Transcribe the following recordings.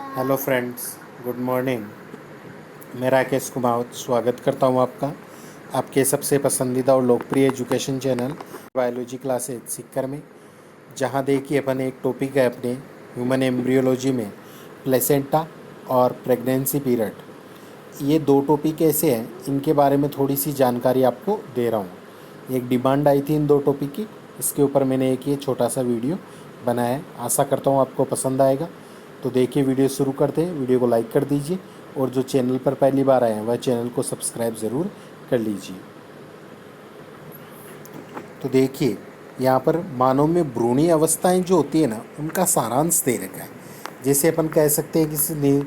Hello friends, good morning. मैं राकेश कुमावत स्वागत करता हूं आपका आपके सबसे पसंदीदा और लोकप्रिय एजुकेशन चैनल बायोलॉजी क्लासेज सीखकर में। जहां देखिए अपन एक टॉपिक है अपने ह्यूमन एम्ब्रियोलॉजी में प्लेसेंटा और प्रेगनेंसी पीरियड। ये दो टॉपिक ऐसे हैं, इनके बारे में थोड़ी सी जानकारी आपको दे रहा हूँ। एक डिमांड आई थी इन दो टॉपिक की, इसके ऊपर मैंने एक ये छोटा सा वीडियो बनाया है। आशा करता हूँ आपको पसंद आएगा। तो देखिए, वीडियो शुरू करते हैं। वीडियो को लाइक कर दीजिए और जो चैनल पर पहली बार आए हैं वह चैनल को सब्सक्राइब ज़रूर कर लीजिए। तो देखिए, यहाँ पर मानव में भ्रूणीय अवस्थाएं जो होती है ना, उनका सारांश दे रखा है। जैसे अपन कह सकते हैं कि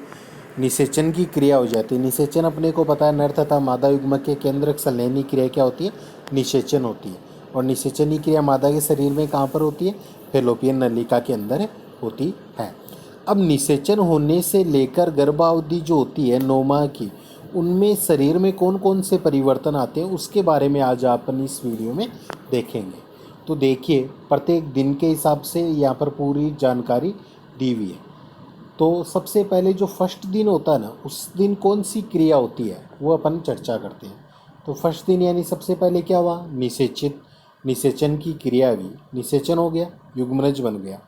निषेचन की क्रिया हो जाती है। निषेचन अपने को पता है, नर तथा मादा युग्मक के केंद्रक संलयनी क्रिया क्या होती है? निषेचन होती है। और निषेचन की क्रिया मादा के शरीर में कहाँ पर होती है? फैलोपियन नलिका के अंदर होती है। अब निषेचन होने से लेकर गर्भावधि जो होती है 9 माह की, उनमें शरीर में कौन कौन से परिवर्तन आते हैं उसके बारे में आज अपन इस वीडियो में देखेंगे। तो देखिए, प्रत्येक दिन के हिसाब से यहाँ पर पूरी जानकारी दी हुई है। तो सबसे पहले जो फर्स्ट दिन होता है ना, उस दिन कौन सी क्रिया होती है वो अपन चर्चा करते हैं। तो फर्स्ट दिन यानी सबसे पहले क्या हुआ? निषेचन की क्रिया हुई। निषेचन हो गया, युग्मनज बन गया।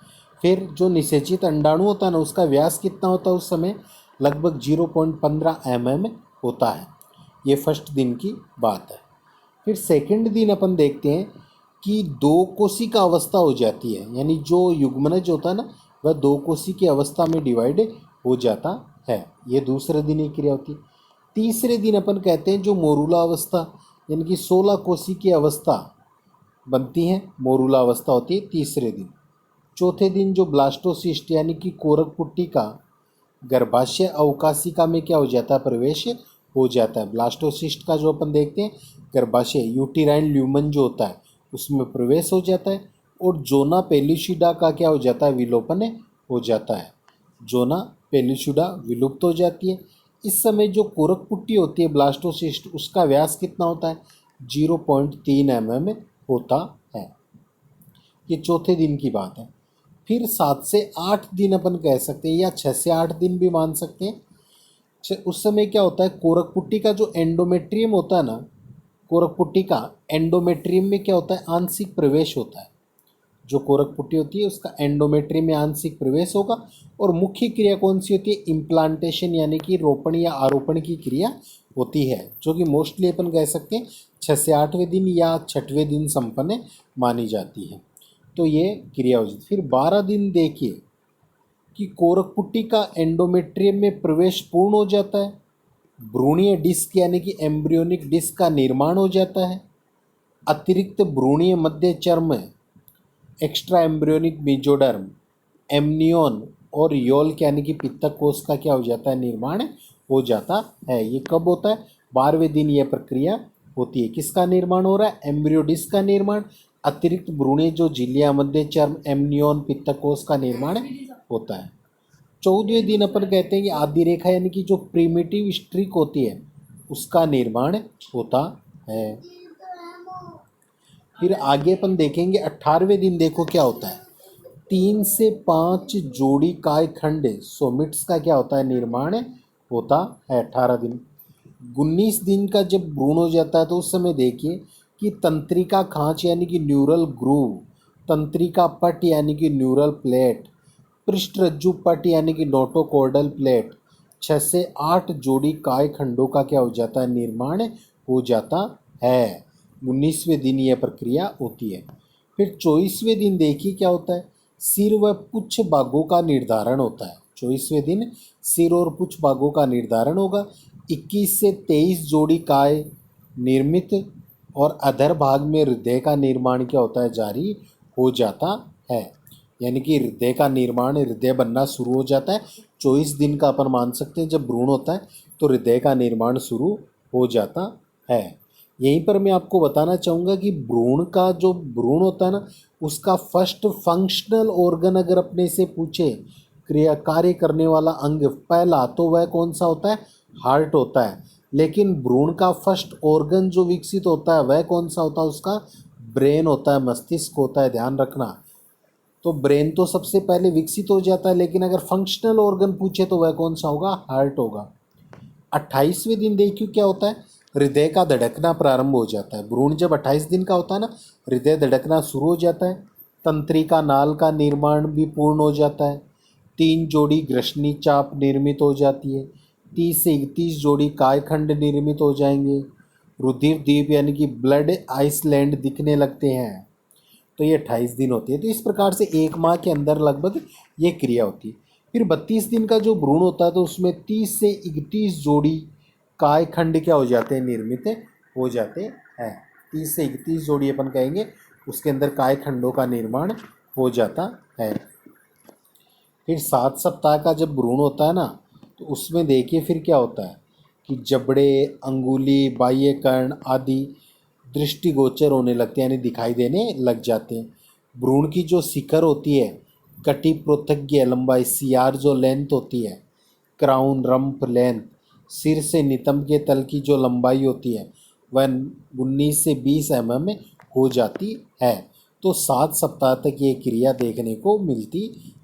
फिर जो निषेचित अंडाणु होता है ना, उसका व्यास कितना होता है उस समय? लगभग 0.15 mm होता है। ये फर्स्ट दिन की बात है। फिर सेकंड दिन अपन देखते हैं कि दो कोशिका अवस्था हो जाती है, यानी जो युग्मनज होता है ना, वह दो कोशिका की अवस्था में डिवाइड हो जाता है। ये दूसरे दिन की क्रिया होती है। तीसरे दिन अपन कहते हैं जो मोरूला अवस्था, यानी कि 16 कोशिका की अवस्था बनती है, मोरूला अवस्था होती है तीसरे दिन। चौथे दिन जो ब्लास्टोसिस्ट यानी कि कोरक पुट्टी का गर्भाशय अवकाशिका में क्या हो जाता है? प्रवेश हो जाता है। ब्लास्टोसिस्ट का जो अपन देखते हैं गर्भाशय यूटेराइन ल्यूमन जो होता है उसमें प्रवेश हो जाता है। और जोना पेलुसिडा का क्या हो जाता है? विलोपन हो जाता है। जोना पेलुसिडा विलुप्त हो जाती है। इस समय जो कोरक पुट्टी होती है ब्लास्टोसिस्ट, उसका व्यास कितना होता है? 0.3 mm होता है। ये चौथे दिन की बात है। फिर 7 से 8 दिन अपन कह सकते हैं, या 6 से 8 दिन भी मान सकते हैं। उस समय क्या होता है? कोरक पुट्टी का जो एंडोमेट्रियम होता है ना, कोरक पुट्टी का एंडोमेट्रियम में क्या होता है? आंशिक प्रवेश होता है। जो कोरक पुट्टी होती है उसका एंडोमेट्रियम में आंशिक प्रवेश होगा। और मुख्य क्रिया कौन सी होती है? इम्प्लांटेशन यानी कि रोपण या आरोपण की क्रिया होती है, जो कि मोस्टली अपन कह सकते हैं 6 से 8वें दिन या 6वें दिन संपन्न मानी जाती है। तो ये क्रिया हो जाती है। फिर 12 दिन देखिए कि कोरक पुट्टी का एंडोमेट्रियम में प्रवेश पूर्ण हो जाता है। भ्रूणीय डिस्क यानी कि एम्ब्रियोनिक डिस्क का निर्माण हो जाता है। अतिरिक्त भ्रूणीय मध्य चर्म, एक्स्ट्रा एम्ब्रियोनिक मेजोडर्म, एमनियोन और योल्क यानी कि पित्तक कोश का क्या हो जाता है? निर्माण हो जाता है। ये कब होता है? 12वें दिन यह प्रक्रिया होती है। किसका निर्माण हो रहा है? एम्ब्रियो डिस्क का निर्माण। अतिरिक्त भ्रूणीय जो झिल्लियां, मध्य चर्म, एमनियोन, पित्तक कोश का निर्माण होता है। 14वें दिन अपन कहते हैं कि आदि रेखा यानी कि जो प्रिमिटिव स्ट्रिक होती है उसका निर्माण होता है। फिर आगे अपन देखेंगे 18वें दिन। देखो क्या होता है? 3 से 5 जोड़ी काय खंड सोमिट्स का क्या होता है? निर्माण होता है 18 दिन। 19 दिन का जब भ्रूण हो जाता है तो उस समय देखिए कि तंत्रिका खांच यानी कि न्यूरल ग्रूव, तंत्रिका पट यानी कि न्यूरल प्लेट, पृष्ठरज्जु पट यानी कि नोटोकॉर्डल प्लेट, 6 से 8 जोड़ी काय खंडों का क्या हो जाता है? निर्माण हो जाता है। 19वें दिन यह प्रक्रिया होती है। फिर 24वें दिन देखिए क्या होता है? सिर व पुच्छ भागों का निर्धारण होता है। 24वें दिन सिर और पुच्छ भागों का निर्धारण होगा। 21 से 23 जोड़ी काय निर्मित और अधर भाग में हृदय का निर्माण क्या होता है? जारी हो जाता है। यानी कि हृदय का निर्माण, हृदय बनना शुरू हो जाता है। 24 दिन का अपन मान सकते हैं जब भ्रूण होता है तो हृदय का निर्माण शुरू हो जाता है। यहीं पर मैं आपको बताना चाहूँगा कि भ्रूण का जो भ्रूण होता है ना, उसका फर्स्ट फंक्शनल ऑर्गन अगर अपने से पूछे, क्रिया कार्य करने वाला अंग पहला, तो वह कौन सा होता है? हार्ट होता है। लेकिन भ्रूण का फर्स्ट ऑर्गन जो विकसित होता है वह कौन सा होता है? उसका ब्रेन होता है, मस्तिष्क होता है। ध्यान रखना, तो ब्रेन तो सबसे पहले विकसित हो जाता है, लेकिन अगर फंक्शनल ऑर्गन पूछे तो वह कौन सा होगा? हार्ट होगा। 28वें दिन देखिए क्या होता है, हृदय का धड़कना प्रारंभ हो जाता है। भ्रूण जब 28 दिन का होता है ना, हृदय धड़कना शुरू हो जाता है। तंत्रिका नाल का निर्माण भी पूर्ण हो जाता है। 3 जोड़ी ग्रसनी चाप निर्मित हो जाती है। 30 से 31 जोड़ी कायखंड निर्मित हो जाएंगे। रुधिर द्वीप यानी कि ब्लड आइसलैंड दिखने लगते हैं। तो ये 28 दिन होती है। तो इस प्रकार से 1 माह के अंदर लगभग ये क्रिया होती है। फिर 32 दिन का जो भ्रूण होता है तो उसमें 30 से 31 जोड़ी कायखंड क्या हो जाते हैं? निर्मित हो जाते हैं। 30 से 31 जोड़ी अपन कहेंगे, उसके अंदर कायखंडों का निर्माण हो जाता है। फिर 7 सप्ताह का जब भ्रूण होता है ना, तो उसमें देखिए फिर क्या होता है कि जबड़े, अंगुली, बाह्य कर्ण आदि दृष्टिगोचर होने लगते हैं, यानी दिखाई देने लग जाते हैं। भ्रूण की जो शिखर होती है, कटिप्रोथज्ञ लंबाई सीआर जो लेंथ होती है, क्राउन रंप लेंथ, सिर से नितंब के तल की जो लंबाई होती है वह 19 से 20 mm हो जाती है। तो 7 सप्ताह तक ये क्रिया देखने को मिलती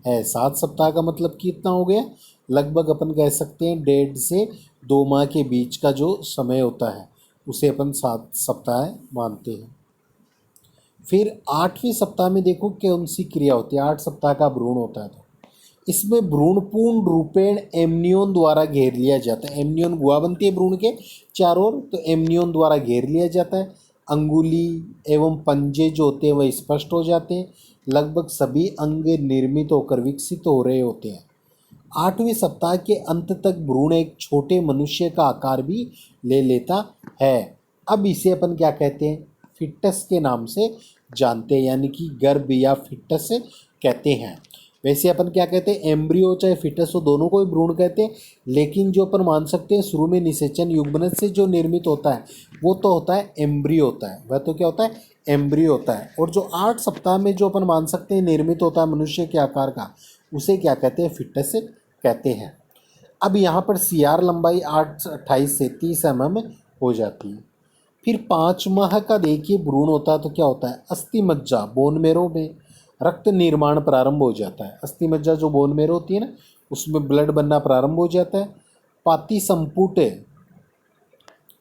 है। 7 सप्ताह का मतलब कितना हो गया? लगभग अपन कह सकते हैं 1.5 से 2 माह के बीच का जो समय होता है उसे अपन 7 सप्ताह मानते हैं। फिर 8वें सप्ताह में देखो कौन सी क्रिया होती है। 8 सप्ताह का भ्रूण होता है तो इसमें भ्रूण पूर्ण रूपेण एमनियोन द्वारा घेर लिया जाता है। एमनियोन गुहा बनती है भ्रूण के चारों ओर, तो एमनियोन द्वारा घेर लिया जाता है। अंगुली एवं पंजे जो होते हैं वह स्पष्ट हो जाते हैं। लगभग सभी अंग निर्मित होकर विकसित हो रहे होते हैं। 8वें सप्ताह के अंत तक भ्रूण एक छोटे मनुष्य का आकार भी ले लेता है। अब इसे अपन क्या कहते हैं? फिटस के नाम से जानते हैं, यानी कि गर्भ या फिटस कहते हैं। वैसे अपन क्या कहते हैं? एम्ब्रियो चाहे फिटस हो, दोनों को ही भ्रूण कहते हैं। लेकिन जो अपन मान सकते हैं शुरू में निषेचन युग्मनज से जो निर्मित होता है वो तो होता है एम्ब्रियो होता है। वह तो क्या होता है? एम्ब्रियो होता है। और जो 8 सप्ताह में जो अपन मान सकते हैं निर्मित होता है मनुष्य के आकार का, उसे क्या कहते हैं? फिटस कहते हैं। अब यहाँ पर सीआर लंबाई 28 से 30 mm हो जाती है। फिर 5 माह का देखिए भ्रूण होता है तो क्या होता है? अस्थि मज्जा बोन मेरो में रक्त निर्माण प्रारंभ हो जाता है। अस्थि मज्जा जो बोन मेरो होती है ना, उसमें ब्लड बनना प्रारंभ हो जाता है। पाती संपुट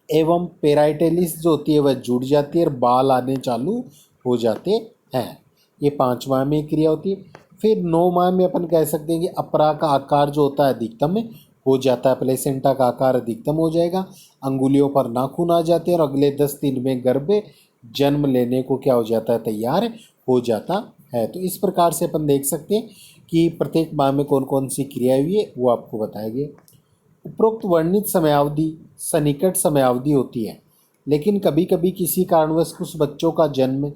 एवं पेराइटेलिस जो होती है वह जुड़ जाती है और बाल आने चालू हो जाते हैं। ये 5 माह में क्रिया होती है। फिर 9 माह में अपन कह सकते हैं कि अपरा का आकार जो होता है अधिकतम हो जाता है। प्लेसेंटा का आकार अधिकतम हो जाएगा। अंगुलियों पर नाखून आ जाते हैं और अगले 10 दिन में गर्भ जन्म लेने को क्या हो जाता है? तैयार हो जाता है। तो इस प्रकार से अपन देख सकते हैं कि प्रत्येक माह में कौन कौन सी क्रियाएं हुई है वो आपको बताया गया। उपरोक्त वर्णित समयावधि सन्निकट समयावधि होती है, लेकिन कभी कभी किसी कारणवश कुछ बच्चों का जन्म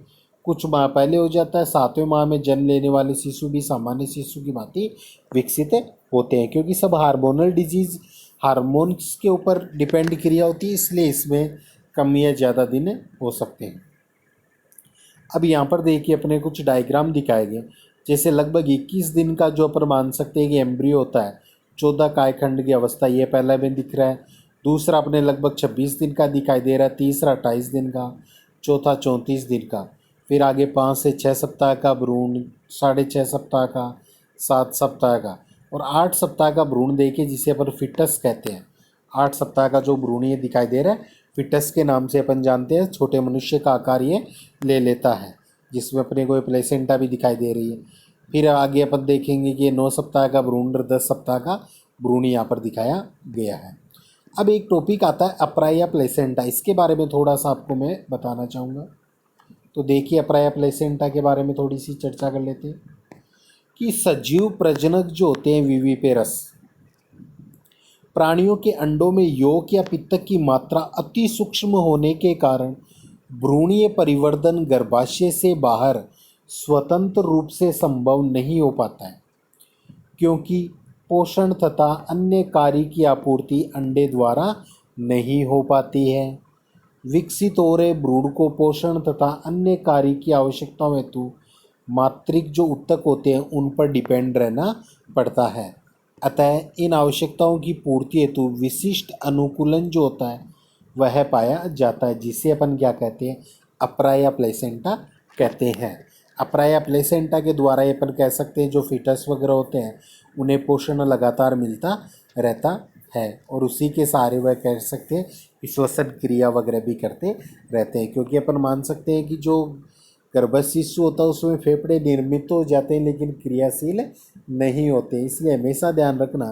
कुछ माह पहले हो जाता है। 7वें माह में जन्म लेने वाले शिशु भी सामान्य शिशु की भांति विकसित होते हैं, क्योंकि सब हार्मोनल डिजीज हार्मोन्स के ऊपर डिपेंड क्रिया होती है, इसलिए इसमें कम या ज़्यादा दिन हो सकते हैं। अब यहाँ पर देखिए अपने कुछ डायग्राम दिखाए गए, जैसे लगभग 21 दिन का जो अपन मान सकते हैं कि एम्ब्रियो होता है, 14 कायखंड की अवस्था, ये पहला में दिख रहा है। दूसरा अपने लगभग 26 दिन का दिखाई दे रहा है। तीसरा 28 दिन का, चौथा 34 दिन का। फिर आगे 5 से 6 सप्ताह का भ्रूण, 6.5 सप्ताह का, 7 सप्ताह का और 8 सप्ताह का भ्रूण देखिए जिसे अपन फिटस कहते हैं। 8 सप्ताह का जो भ्रूण ये दिखाई दे रहा है फिटस के नाम से अपन जानते हैं। छोटे मनुष्य का आकार ये ले लेता है, जिसमें अपने को प्लेसेंटा भी दिखाई दे रही है। फिर आगे अपन देखेंगे कि 9 सप्ताह का भ्रूण और 10 सप्ताह का भ्रूण यहाँ पर दिखाया गया है। अब एक टॉपिक आता है अप्राया प्लेसेंटा, इसके बारे में थोड़ा सा आपको मैं बताना चाहूँगा। तो देखिए अप्राया प्लेसेंटा के बारे में थोड़ी सी चर्चा कर लेते हैं कि सजीव प्रजनक जो होते हैं विविपेरस प्राणियों के अंडों में यौक या पित्तक की मात्रा अति सूक्ष्म होने के कारण भ्रूणीय परिवर्धन गर्भाशय से बाहर स्वतंत्र रूप से संभव नहीं हो पाता है, क्योंकि पोषण तथा अन्य कार्य की आपूर्ति अंडे द्वारा नहीं हो पाती है। विकसित हो रहे भ्रूण को पोषण तथा अन्य कार्य की आवश्यकताओं हेतु मातृक जो उत्तक होते हैं उन पर डिपेंड रहना पड़ता है। अतः इन आवश्यकताओं की पूर्ति हेतु विशिष्ट अनुकूलन जो होता है वह पाया जाता है, जिसे अपन क्या कहते हैं? अप्रा या प्लेसेंटा कहते हैं। अपरा या प्लेसेंटा के द्वारा ये अपन कह सकते हैं जो फीटस वगैरह होते हैं उन्हें पोषण लगातार मिलता रहता है, और उसी के सहारे वह कह सकते हैं कि श्वसन क्रिया वगैरह भी करते रहते हैं। क्योंकि अपन मान सकते हैं कि जो गर्भस्थ शिशु होता है उसमें फेफड़े निर्मित तो हो जाते हैं लेकिन क्रियाशील नहीं होते। इसलिए हमेशा ध्यान रखना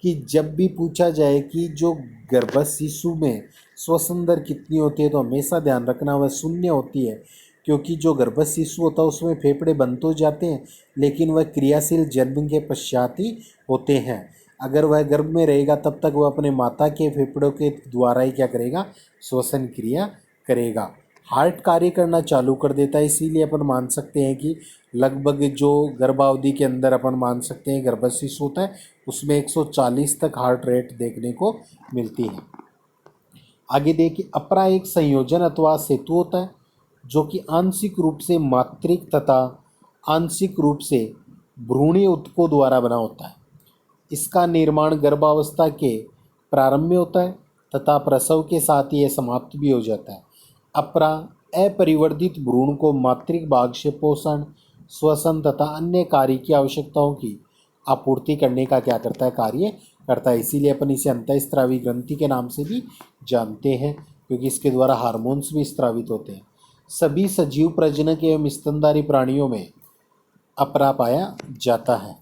कि जब भी पूछा जाए कि जो गर्भस्थ शिशु में श्वसन दर कितनी होती है तो हमेशा ध्यान रखना वह शून्य होती है। क्योंकि जो गर्भस्थ शिशु होता है उसमें फेफड़े बन तो जाते हैं लेकिन वह क्रियाशील जन्म के पश्चात ही होते हैं। अगर वह गर्भ में रहेगा तब तक वह अपने माता के फेफड़ों के द्वारा ही क्या करेगा, श्वसन क्रिया करेगा। हार्ट कार्य करना चालू कर देता है। इसीलिए अपन मान सकते हैं कि लगभग जो गर्भावधि के अंदर अपन मान सकते हैं गर्भस्थ शिशु होता है उसमें 140 तक हार्ट रेट देखने को मिलती है। आगे देखिए, अपरा एक संयोजन अथवा सेतु होता है जो कि आंशिक रूप से मातृक तथा आंशिक रूप से भ्रूणीय ऊतकों द्वारा बना होता है। इसका निर्माण गर्भावस्था के प्रारंभ में होता है तथा प्रसव के साथ ही यह समाप्त भी हो जाता है। अपरा अपरिवर्धित भ्रूण को मातृक भाग से पोषण, श्वसन तथा अन्य कार्य की आवश्यकताओं की आपूर्ति करने का क्या करता है, कार्य करता है। इसीलिए अपन इसे अंतःस्रावी ग्रंथि के नाम से भी जानते हैं क्योंकि इसके द्वारा हार्मोन्स भी स्रावित होते हैं। सभी सजीव प्रजनक एवं स्तनधारी प्राणियों में अपरा पाया जाता है।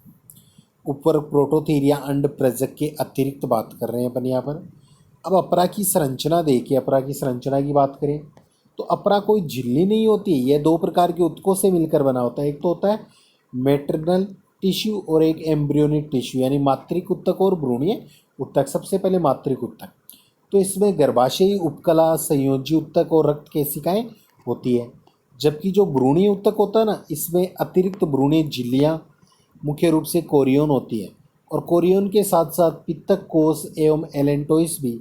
ऊपर प्रोटोथीरिया अंड प्रजक के अतिरिक्त बात कर रहे हैं अपन यहाँ पर। अब अपरा की संरचना देखिए, अपरा की संरचना की बात करें तो अपरा कोई झिल्ली नहीं होती, यह दो प्रकार के ऊतकों से मिलकर बना होता है। एक तो होता है मैटरनल टिश्यू और एक एम्ब्रियोनिक टिश्यू, यानी मातृक ऊतक और भ्रूणीय ऊतक। सबसे पहले मातृक ऊतक, तो इसमें गर्भाशयी उपकला, संयोजी ऊतक और रक्त केशिकाएं होती है। जबकि जो भ्रूणीय ऊतक होता है ना, इसमें अतिरिक्त भ्रूणीय झिल्लियाँ मुख्य रूप से कोरियोन होती है, और कोरियोन के साथ साथ पित्तक कोष एवं एलेंटोइस भी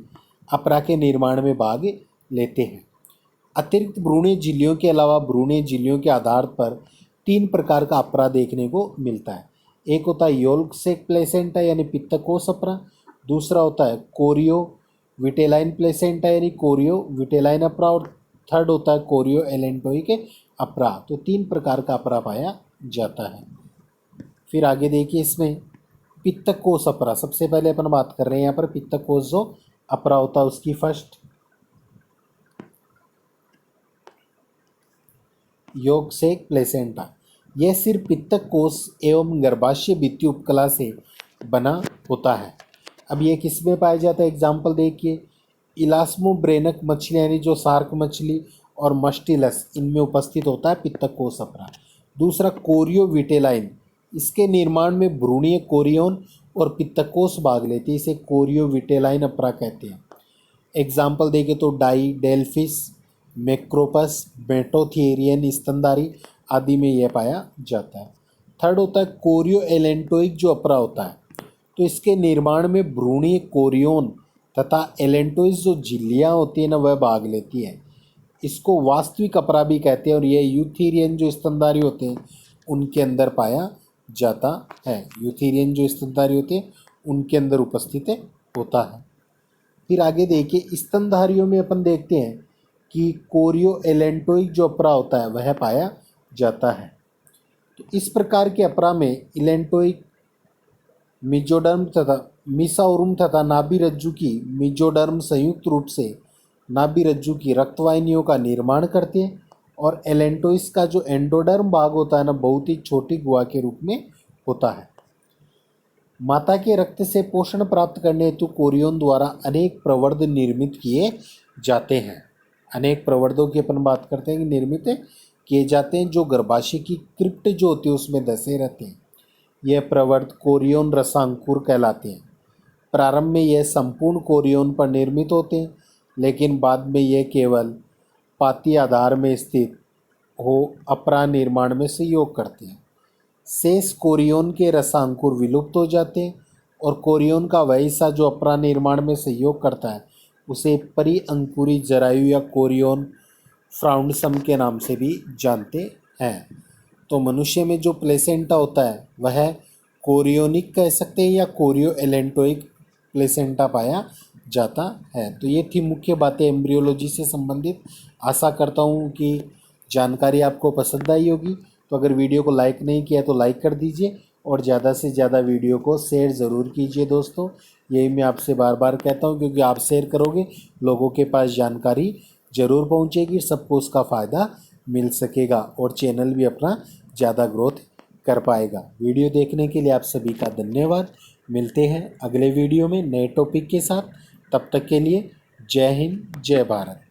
अपरा के निर्माण में भाग लेते हैं। अतिरिक्त भ्रूणीय झिल्लियों के अलावा भ्रूणीय झिल्लियों के आधार पर 3 प्रकार का अपरा देखने को मिलता है। एक होता है योल्क सेक प्लेसेंटा यानी पित्तक कोष अपरा, दूसरा होता है कोरियो विटेलाइन प्लेसेंटा यानी कोरियो विटेलाइन अपरा, और थर्ड होता है कोरियो एलेंटोइक अपरा। तो 3 प्रकार का अपरा पाया जाता है। फिर आगे देखिए, इसमें पित्तक कोष अपरा, सबसे पहले अपन बात कर रहे हैं यहाँ पर पित्तक कोष जो अपरा होता है उसकी। फर्स्ट योग से प्लेसेंटा, यह सिर्फ पित्तक कोष एवं गर्भाशय भित्ति उपकला से बना होता है। अब यह किस में पाया जाता है, एग्जाम्पल देखिए, इलास्मोब्रेनक मछली यानी जो शार्क मछली और मस्टिलस, इनमें उपस्थित होता है पित्तक कोष अपरा। दूसरा कोरियो विटेलाइन, इसके निर्माण में भ्रूणीय कोरियोन और पित्तक कोष भाग लेते हैं, इसे कोरियो विटेलाइन अपरा कहते हैं। एग्जाम्पल देखें तो डाई, डेल्फिस, मैक्रोपस, बेटोथेरियन स्तनधारी आदि में यह पाया जाता है। थर्ड होता है कोरियो एलेंटोइक जो अपरा होता है, तो इसके निर्माण में भ्रूणीय कोरियोन तथा एलेंटोइस जो झिल्लियाँ होती हैं ना वह भाग लेती है। इसको वास्तविक अपरा भी कहते हैं, और यह यूथेरियन जो स्तनधारी होते हैं उनके अंदर पाया जाता है। यूथेरियन जो स्तनधारी होते हैं उनके अंदर उपस्थित होता है। फिर आगे देखिए, स्तनधारियों में अपन देखते हैं कि कोरियो एलेंटोइक जो अपरा होता है वह पाया जाता है। तो इस प्रकार के अपरा में इलेंटोइक, मिजोडर्म तथा मिसाओरुम तथा नाभि रज्जु की मिजोडर्म संयुक्त रूप से नाभि रज्जु की रक्तवाहिनियों का निर्माण करते हैं, और एलेंटोइस का जो एंडोडर्म भाग होता है ना बहुत ही छोटी गुहा के रूप में होता है। माता के रक्त से पोषण प्राप्त करने हेतु कोरियोन द्वारा अनेक प्रवर्ध निर्मित किए जाते हैं। अनेक प्रवर्धों की अपन बात करते हैं कि निर्मित किए जाते हैं, जो गर्भाशय की क्रिप्ट जो होती है उसमें धसे रहते हैं। यह प्रवर्ध कोरियोन रसांकुर कहलाते हैं। प्रारंभ में यह संपूर्ण कोरियोन पर निर्मित होते हैं, लेकिन बाद में यह केवल पाती आधार में स्थित हो अपरा निर्माण में सहयोग करते हैं। शेष कोरियोन के रसांकुर विलुप्त हो जाते हैं, और कोरियोन का वह हिस्सा जो अपरा निर्माण में सहयोग करता है उसे परिअंकुरी जरायु या कोरियोन फ्राउंडसम के नाम से भी जानते हैं। तो मनुष्य में जो प्लेसेंटा होता है वह कोरियोनिक कह सकते हैं या कोरियो एलेंटोइक प्लेसेंटा पाया जाता है। तो ये थी मुख्य बातें एम्ब्रियोलॉजी से संबंधित। आशा करता हूँ कि जानकारी आपको पसंद आई होगी। तो अगर वीडियो को लाइक नहीं किया तो लाइक कर दीजिए और ज़्यादा से ज़्यादा वीडियो को शेयर ज़रूर कीजिए दोस्तों। यही मैं आपसे बार बार कहता हूँ, क्योंकि आप शेयर करोगे लोगों के पास जानकारी ज़रूर पहुँचेगी, सबको उसका फ़ायदा मिल सकेगा और चैनल भी अपना ज़्यादा ग्रोथ कर पाएगा। वीडियो देखने के लिए आप सभी का धन्यवाद। मिलते हैं अगले वीडियो में नए टॉपिक के साथ। तब तक के लिए जय हिंद, जय भारत।